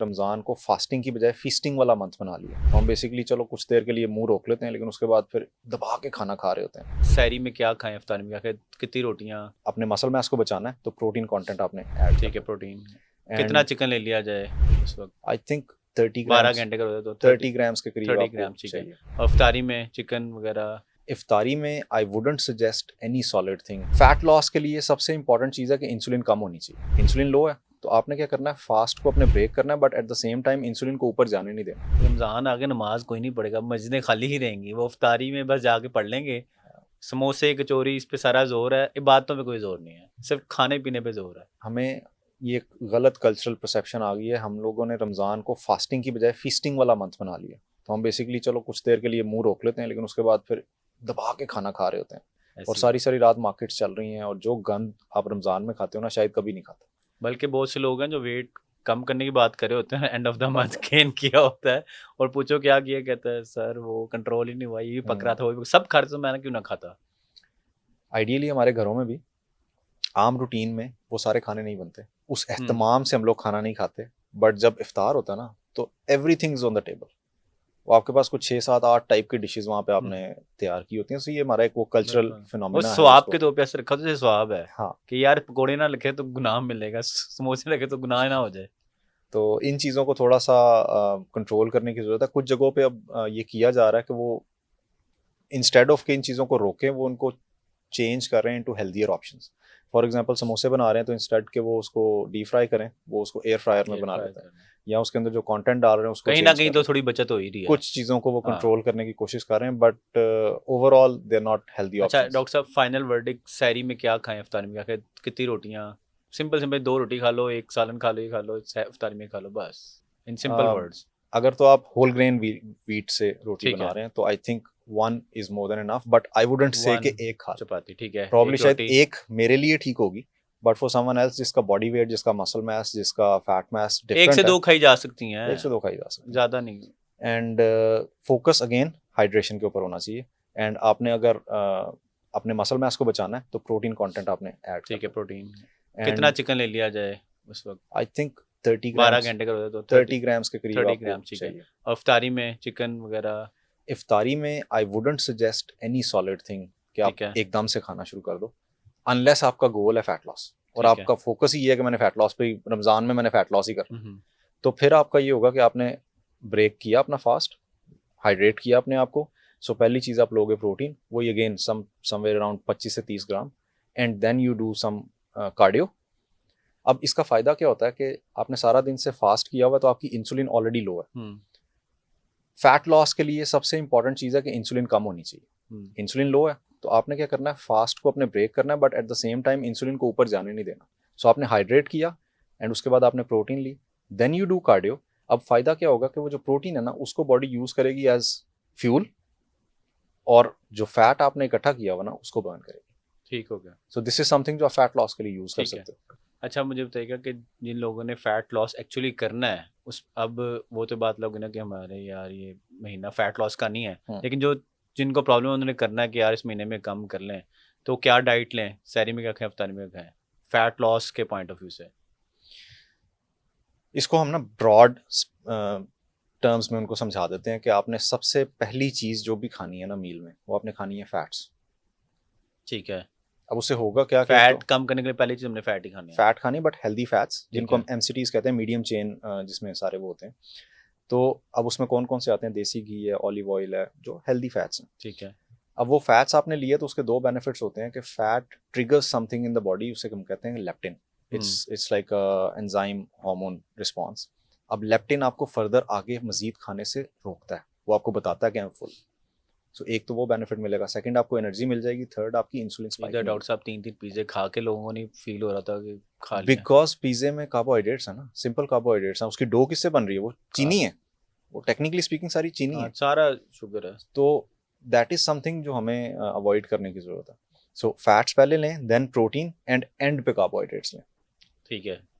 रमज़ान को फास्टिंग की बजाय फीस्टिंग वाला मंथ बना लिया। तो हम बेसिकली चलो कुछ देर के लिए मुंह रोक लेते हैं, लेकिन उसके बाद फिर दबा के खाना खा रहे होते हैं। सहरी में क्या खाएं, इफ्तार में क्या खाएं, कितनी रोटियां? अपने मसल मास को बचाना है तो प्रोटीन कंटेंट आपने ऐड ठीक है, करना प्रोटीन है। कितना एंड चिकन ले लिया जाए इस वक्त? आई थिंक 30 12 ग्राम्स घंटे का होता है तो 30 ग्राम्स के करीब 30 आपको ग्राम ठीक है। चाहिए। और इफ्तारी में चिकन वगैरह? इफ्तारी में I wouldn't suggest any solid thing. Fat loss के लिए सबसे इंपॉर्टेंट चीज़ है कि इंसुलिन कम होनी चाहिए। इंसुलिन लो है तो आपने क्या करना है, फास्ट को अपने ब्रेक करना है, but at the same time insulin को ऊपर जाने नहीं देना। रमज़ान आगे नमाज कोई नहीं पढ़ेगा, मस्जिदें खाली ही रहेंगी, वो इफ्तारी में बस जाके पढ़ लेंगे। समोसे कचौरी इस पे सारा जोर है, इबादतों पे कोई जोर नहीं है, सिर्फ खाने पीने पे जोर है। हमें ये एक गलत कल्चरल परसेप्शन आ गई है। हम लोगों ने रमज़ान को फास्टिंग की बजाय फीस्टिंग वाला मंथ बना लिया। तो हम बेसिकली चलो कुछ देर के लिए मुंह रोक लेते हैं, लेकिन उसके बाद फिर दबा के खाना खा रहे होते हैं। और ऐसी सारी सारी रात मार्केट्स चल रही हैं, और जो गंद आप रमज़ान में खाते हो ना, शायद कभी नहीं खाते। बल्कि बहुत से लोग हैं जो वेट कम करने की बात कर रहे होते हैं, end of the month gain किया होता है, और पूछो क्या किया, कहता है सर वो कंट्रोल ही नहीं हुआ, ये भी पक रहा था, वो भी सब खा रहे थे, तो मैंने क्यों ना खाता। आइडियली हमारे घरों में भी आम रूटीन में वो सारे खाने नहीं बनते, उस हम्म। एहतमाम से हम लोग खाना नहीं खाते। बट जब इफ्तार होता है ना, तो everything is on the table. वो आपके पास कुछ 6 7 8 टाइप की डिशेस वहाँ पे हम्म, आपने तैयार की होती हैं। सो ये हमारा एक वो कल्चरल बिल्कुल। वो फिनोमेना है स्वाब के जिसको। तौर पे ऐसे रखा, तो जैसे स्वाब है हाँ। कि यार पकोड़े ना लिखे तो गुनाह मिलेगा, समोसे लिखे तो गुनाह ना हो जाए। तो इन चीज़ों को थोड़ा सा कंट्रोल करने की ज़रूरत है। कुछ जगहों पे अब ये किया जा रहा है कि वो इंस्टेड ऑफ के इन चीज़ों को रोकें, वो उनको चेंज कर रहे हैं into healthier options. For example समोसे बना रहे हैं तो इंस्टेड के वो उसको डीप फ्राई करें, वो उसको एयर फ्रायर में एयर बना फ्राई लेते हैं, करना, या उसके अंदर जो कंटेंट डाल रहे हैं उसको कहीं ना चेंज कहीं कर तो रहे हैं। थोड़ी बचत हो ही रही है। कुछ चीज़ों को वो हाँ। कंट्रोल करने की कोशिश कर रहे हैं, but overall they are not healthy अच्छा ऑप्शंस। डॉक्टर साहब, फाइनल वर्डिक, सहरी में क्या खाएं, इफ्तारी में क्या खाएं, कितनी रोटियां? सिंपल सिंपल, 2 रोटी खा लो, एक सालन खा लो, ये खा लो, इफ्तारी में खा लो, बस इन सिंपल वर्ड्स। अगर तो आप होल ग्रेन वीट से रोटी ठीक बना है। रहे हैं तो I think one is more than enough, but I wouldn't say कि 1 एक खा लें। चपाती ठीक है, प्रॉब्ली एक शायद रोटी। एक मेरे लिए ठीक होगी, बट फॉर समवन एल्स जिसका बॉडी वेट, जिसका मसल मास, जिसका फैट मास एक से डिफरेंट है, दो खाई जा सकती एक से हैं, दो खाई जा सकती ज़्यादा नहीं। है। एंड फोकस अगेन हाइड्रेशन के ऊपर होना चाहिए। एंड आपने अगर अपने मसल मास को बचाना है तो प्रोटीन कंटेंट आपने ऐड ठीक है, करना प्रोटीन है। कितना एंड चिकन ले लिया जाए उस वक्त? आई थिंक 30 12 ग्राम्स घंटे का होता है तो 30 ग्राम्स के करीब 30 आपको ग्राम ठीक है। चाहिए। और इफ्तारी में चिकन वगैरह? इफ्तारी में I wouldn't suggest any solid thing कि आप ठीक है। एकदम से खाना शुरू कर दो, अनलेस आपका गोल है फैट लॉस, और ठीक है। आपका फोकस ही है कि मैंने फैट लॉस पे रमजान में मैंने फैट लॉस ही करना है। हम्म। तो फिर आपका ये होगा कि आपने ब्रेक किया अपना फास्ट, हाइड्रेट किया अपने आप को। सो पहली चीज़ आप लोगे प्रोटीन, वही अगेन समवेयर अराउंड 25 से 30 gram. And then you do some cardio. अब इसका फ़ायदा क्या होता है कि आपने सारा दिन से फास्ट किया हुआ, तो आपकी इंसुलिन ऑलरेडी लो है। हम्म। फैट लॉस के लिए सबसे इंपॉर्टेंट चीज़ है कि इंसुलिन कम होनी चाहिए। हम्म। इंसुलिन लो है तो आपने क्या करना है, फास्ट को अपने ब्रेक करना है, but at the same time insulin को ऊपर जाने नहीं देना। सो आपने हाइड्रेट किया, एंड उसके बाद आपने प्रोटीन ली, देन यू डू कार्डियो। अब फायदा क्या होगा कि वो जो प्रोटीन है ना, उसको बॉडी यूज करेगी एज फ्यूल, और जो फैट आपने इकट्ठा किया हुआ ना, उसको बर्न करेगी। ठीक हो गया। सो दिस इज समथिंग जो आप फैट लॉस के लिए यूज कर ठीक है। सकते हो। अच्छा मुझे बताइएगा कि जिन लोगों ने फैट लॉस एक्चुअली करना है, उस अब वो तो बात लोग ना कि हमारे यार ये महीना फैट लॉस का नहीं है, लेकिन जो जिनको प्रॉब्लम है उन्होंने करना है कि यार इस महीने में कम कर लें, तो क्या डाइट लें, सहरी में क्या खाएं, इफ्तारी में क्या खाएं, फैट लॉस के पॉइंट ऑफ व्यू से? इसको हम ना ब्रॉड टर्म्स में उनको समझा देते हैं कि आपने सबसे पहली चीज़ जो भी खानी है ना मील में, वो आपने खानी है फैट्स। ठीक है। अब उससे होगा क्या कि फैट तो कम करने के लिए पहली चीज़ हमने फैट ही खानी है। फैट खानी, बट हेल्दी फैट्स, ठीक जिनको है। हम एमसीटीज कहते हैं, मीडियम चेन, जिसमें सारे वो होते हैं। तो अब उसमें कौन कौन से आते हैं, देसी घी है, ऑलिव ऑयल है, जो हेल्दी फैट्स हैं। ठीक है। अब वो फैट्स आपने लिए तो उसके दो बेनिफिट्स होते हैं कि fat triggers something in the body, उसे हम कहते हैं leptin. It's like enzyme hormone response. अब लेप्टिन आपको फर्दर आगे मजीद खाने से रोकता है, वो आपको बताता है कि आई एम फुल। सो एक तो वो बेनिफिट मिलेगा, सेकंड आपको एनर्जी मिल जाएगी, थर्ड आपकी इंसुलिन स्पाइक इधर नहीं डॉक्टर साहब 3 3 पिज़्ज़े खा के लोगों को नहीं फील हो रहा था कि खा लिया? बिकॉज पिज्जे में कार्बोहाइड्रेट्स है ना, सिंपल कार्बोहाइड्रेट्स है। उसकी डो किससे बन रही है, वो खा। चीनी है। वो टेक्निकली स्पीकिंग सारी चीनी हाँ है। सारा शुगर है। तो दैट इज समथिंग जो हमें अवॉइड करने की जरूरत है। सो फैट्स पहले लें, देन प्रोटीन, एंड एंड पे कार्बोहाइड्रेट्स लें। ठीक है।